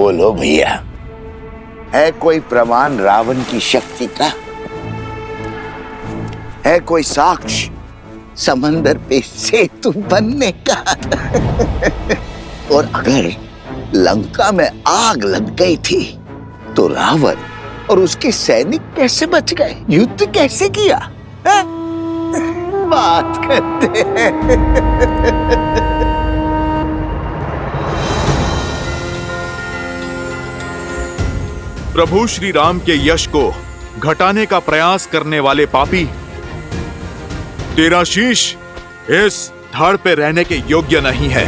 बोलो भैया, है कोई प्रमाण रावण की शक्ति का? है कोई साक्ष्य समंदर पे सेतु बनने का? और अगर लंका में आग लग गई थी तो रावण और उसके सैनिक कैसे बच गए? युद्ध कैसे किया? है? बात करते हैं। प्रभु श्री राम के यश को घटाने का प्रयास करने वाले पापी, तेरा शीश इस धड़ पे रहने के योग्य नहीं है।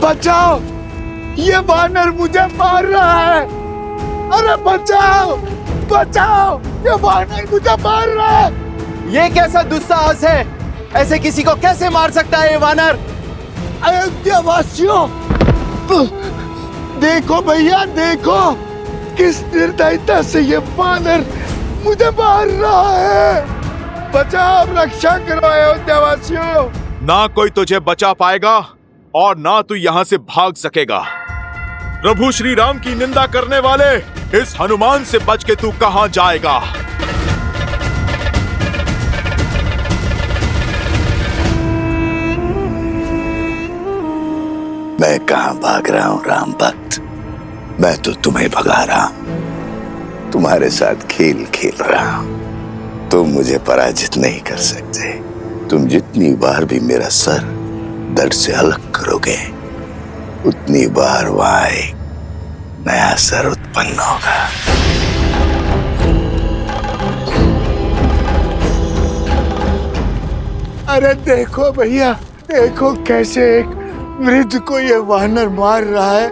बचाओ, ये वानर मुझे मार रहा है। अरे बचाओ, बचाओ, ये वानर मुझे मार रहा है। ये कैसा दुस्साहस है? ऐसे किसी को कैसे मार सकता है ये वानर? अयोध्या वासियों, देखो भैया, देखो किस निर्दयता से ये वानर मुझे मार रहा है। बचाओ, रक्षा करो अयोध्या वासियों। ना कोई तुझे बचा पाएगा और ना तू यहां से भाग सकेगा। प्रभु श्री राम की निंदा करने वाले इस हनुमान से बच के तू कहां जाएगा? मैं कहां भाग रहा हूं राम भक्त, मैं तो तुम्हें भगा रहा हूं, तुम्हारे साथ खेल खेल रहा हूं। तुम मुझे पराजित नहीं कर सकते। तुम जितनी बार भी मेरा सर धड़ से अलग करोगे, उतनी बार वहां एक नया सर उत्पन्न होगा। अरे देखो भैया, देखो कैसे एक वृद्ध को ये वानर मार रहा है।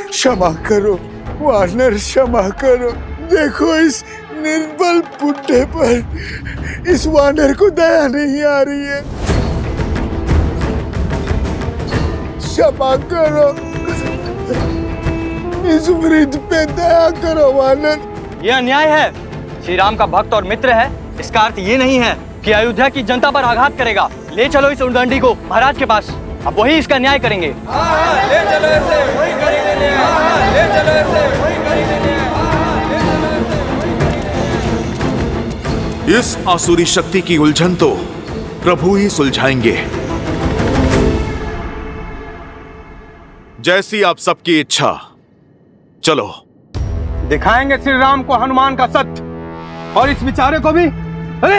क्षमा करो वानर, क्षमा करो। देखो इस निर्बल बुड्ढे पर इस वानर को दया नहीं आ रही है। क्षमा करो, इस वृद्ध पे दया करो वानर। ये अन्याय है। श्री राम का भक्त और मित्र है, इसका अर्थ ये नहीं है कि अयोध्या की जनता पर आघात करेगा। ले चलो इस उद्दंडी को महाराज के पास, अब वही इसका न्याय करेंगे। ले चलो ऐसे, वही करेंगे न्याय। ले चलो ऐसे, वही करेंगे न्याय। इस आसुरी शक्ति की उलझन तो प्रभु ही सुलझाएंगे। जैसी आप सबकी इच्छा। चलो दिखाएंगे श्री राम को हनुमान का सत्य, और इस बेचारे को भी। अरे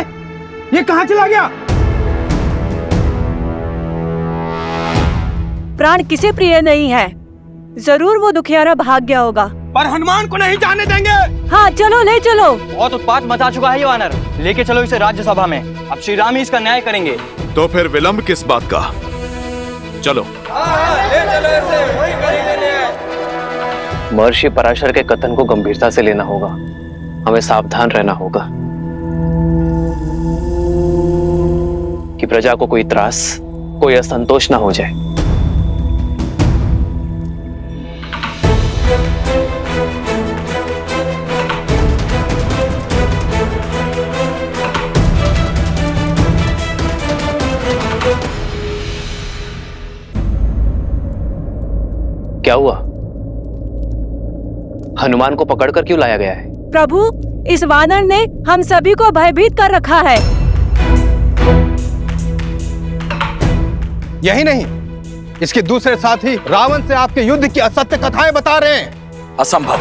ये कहां चला गया? प्राण किसे प्रिय नहीं है, जरूर वो दुखियारा भाग गया होगा। पर हनुमान को नहीं जाने देंगे। हाँ चलो, ले चलो। बहुत उत्पात मचा चुका है ये वानर, लेके चलो इसे राज्यसभा में। अब श्री राम ही इसका न्याय करेंगे। तो फिर विलंब किस बात का? चलो। ले चलो ऐसे, वही करेंगे न्याय। महर्षि पराशर के कथन को गंभीरता से लेना होगा, हमें सावधान रहना होगा कि प्रजा को कोई त्रास, कोई असंतोष ना हो जाए। क्या हुआ? हनुमान को पकड़कर क्यों लाया गया है? प्रभु, इस वानर ने हम सभी को भयभीत कर रखा है। यही नहीं, इसके दूसरे साथी रावण से आपके युद्ध की असत्य कथाएं बता रहे हैं। असंभव।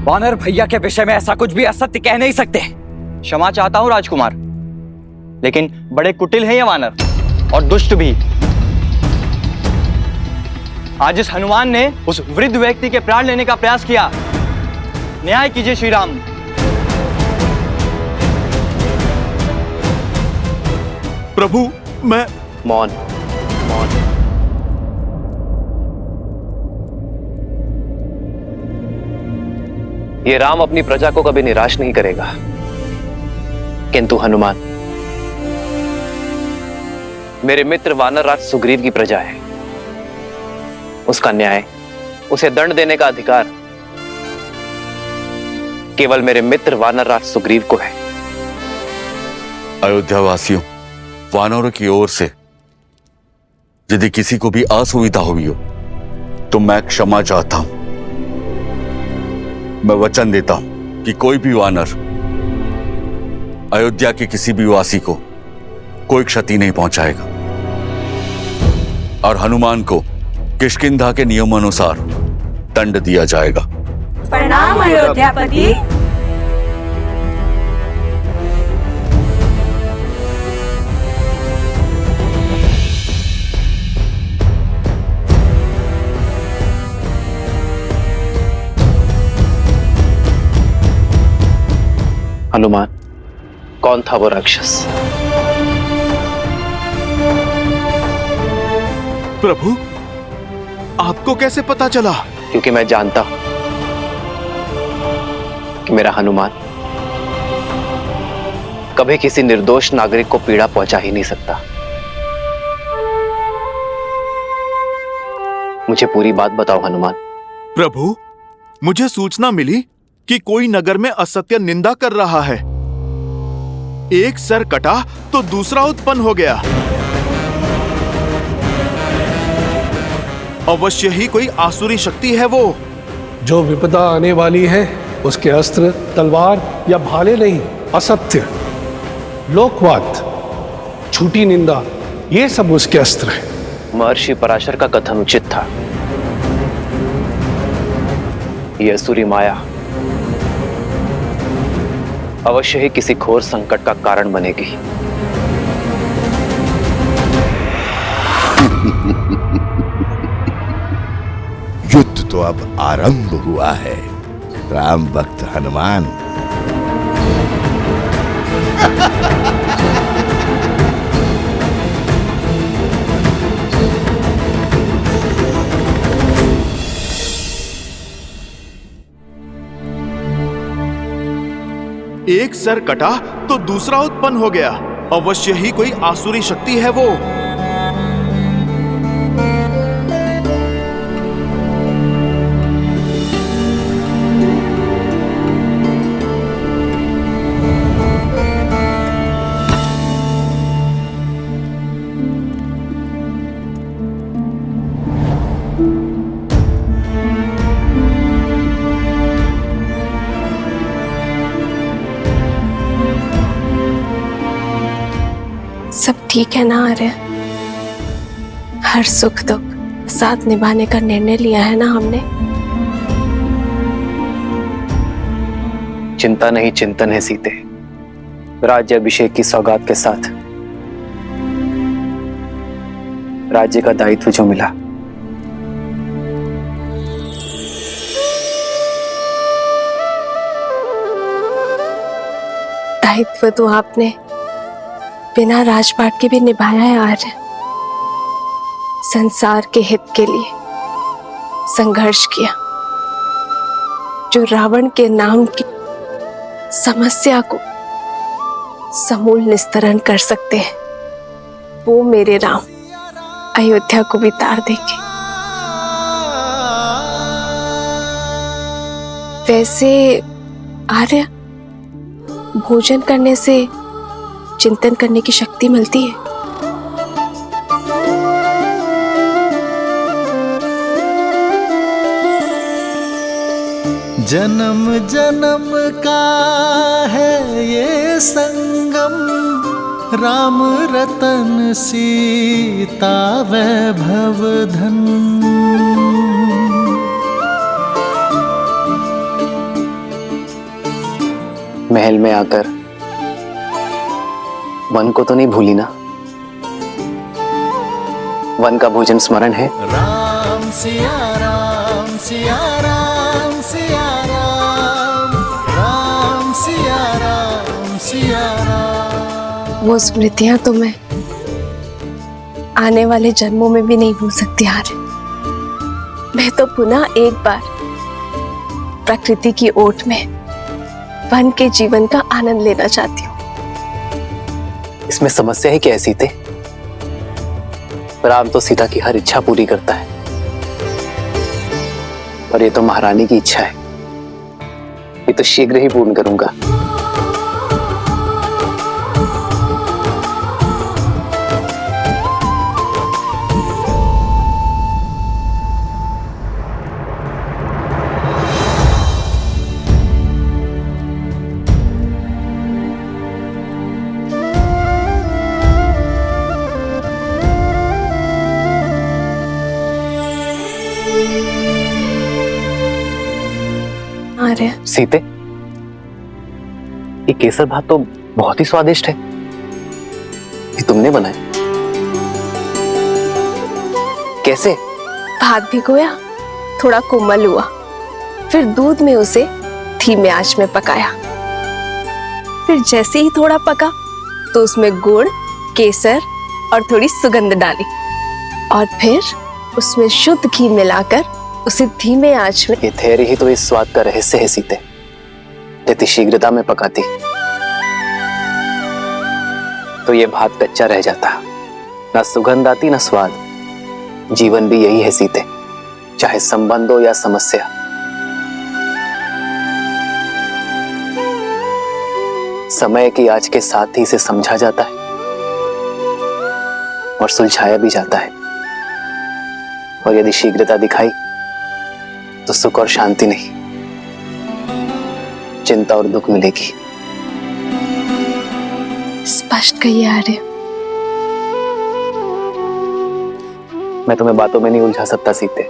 वानर भैया के विषय में ऐसा कुछ भी असत्य कह नहीं सकते। क्षमा चाहता हूँ राजकुमार, लेकिन बड़े कुटिल हैं ये वानर और दुष्ट भी। आज इस हनुमान ने उस वृद्ध व्यक्ति के प्राण लेने का प्रयास किया। न्याय कीजिए श्री राम। प्रभु मैं मौन मौन। ये राम अपनी प्रजा को कभी निराश नहीं करेगा, किंतु हनुमान मेरे मित्र वानरराज सुग्रीव की प्रजा है। उसका न्याय, उसे दंड देने का अधिकार केवल मेरे मित्र वानरराज सुग्रीव को है। अयोध्या वासियों, वानरों की ओर से यदि किसी को भी असुविधा हुई हो तो मैं क्षमा चाहता हूं। मैं वचन देता हूं कि कोई भी वानर अयोध्या के किसी भी वासी को कोई क्षति नहीं पहुंचाएगा और हनुमान को किष्किंधा के नियमानुसार दंड दिया जाएगा। प्रणाम अयोध्यापति। हनुमान, कौन था वो राक्षस? प्रभु आपको कैसे पता चला? क्योंकि मैं जानता हूं कि मेरा हनुमान कभी किसी निर्दोष नागरिक को पीड़ा पहुंचा ही नहीं सकता। मुझे पूरी बात बताओ हनुमान। प्रभु मुझे सूचना मिली कि कोई नगर में असत्य निंदा कर रहा है। एक सर कटा तो दूसरा उत्पन्न हो गया। अवश्य ही कोई आसुरी शक्ति है वो। जो विपदा आने वाली है उसके अस्त्र तलवार या भाले नहीं, असत्य, लोकवाद, झूठी निंदा, ये सब उसके अस्त्र हैं। महर्षि पराशर का कथन उचित था। यह असुरी माया अवश्य ही किसी घोर संकट का कारण बनेगी। युद्ध तो अब आरंभ हुआ है राम भक्त हनुमान। एक सर कटा तो दूसरा उत्पन्न हो गया। अवश्य ही कोई आसुरी शक्ति है वो। सब ठीक है ना आर्य? हर सुख दुख साथ निभाने का निर्णय लिया है ना हमने? चिंता नहीं चिंतन है सीते। राज्याभिषेक की सौगात के साथ राज्य का दायित्व जो मिला, दायित्व तो आपने बिना राजपाट के भी निभाया है आर्य। संसार के हित के लिए संघर्ष किया। जो रावण के नाम की समस्या को समूल निस्तरण कर सकते हैं, वो मेरे राम अयोध्या को भी तार देंगे। वैसे आर्य, भोजन करने से चिंतन करने की शक्ति मिलती है। जन्म जन्म का है ये संगम, राम रतन सीता वैभव धन। महल में आकर वन को तो नहीं भूली ना? वन का भोजन स्मरण है? राम सिया राम सिया राम सिया राम, राम सिया राम सिया राम। वो स्मृतियां तो मैं आने वाले जन्मों में भी नहीं भूल सकती आर्य। मैं तो पुनः एक बार प्रकृति की ओट में वन के जीवन का आनंद लेना चाहती हूँ। इसमें समस्या है क्या सीते? राम तो सीता की हर इच्छा पूरी करता है, और ये तो महारानी की इच्छा है, ये तो शीघ्र ही पूर्ण करूंगा। आर्य, सीते, ये केसर भात तो बहुत ही स्वादिष्ट है। ये तुमने बनाया? कैसे? भात भिगोया, थोड़ा कोमल हुआ, फिर दूध में उसे धीमे आंच में पकाया। फिर जैसे ही थोड़ा पका तो उसमें गुड़, केसर और थोड़ी सुगंध डाली, और फिर उसमें शुद्ध घी मिलाकर उसे धीमे आंच में। ये धैर्य ही तो इस स्वाद का रहस्य है सीते। यदि शीघ्रता में पकाती तो ये भात कच्चा रह जाता, ना सुगंध आती ना स्वाद। जीवन भी यही है सीते, चाहे संबंध हो या समस्या। समय की आज के साथ ही इसे समझा जाता है और सुलझाया भी जाता है। और यदि शीघ्रता दिखाई तो सुख और शांति नहीं, चिंता और दुख मिलेगी। स्पष्ट कहिए आर्य। मैं तुम्हें बातों में नहीं उलझा सकता सीते,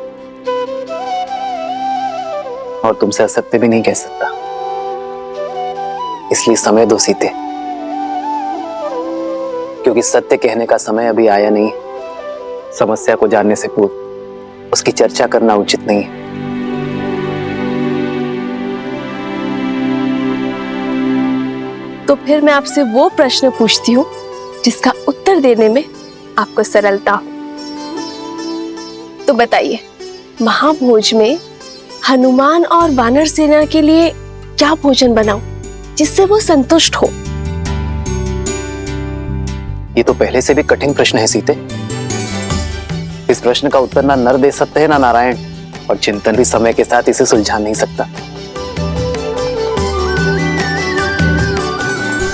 और तुमसे असत्य भी नहीं कह सकता, इसलिए समय दो सीते, क्योंकि सत्य कहने का समय अभी आया नहीं। समस्या को जानने से पूर्व उसकी चर्चा करना उचित नहीं है। तो फिर मैं आपसे वो प्रश्न पूछती हूँ जिसका उत्तर देने में आपको सरलता हो। तो बताइए, महाभोज में हनुमान और वानर सेना के लिए क्या भोजन बनाऊं जिससे वो संतुष्ट हो? ये तो पहले से भी कठिन प्रश्न है सीते। इस प्रश्न का उत्तर ना नर दे सकते हैं ना नारायण, और चिंतन भी समय के साथ इसे सुलझा नहीं सकता।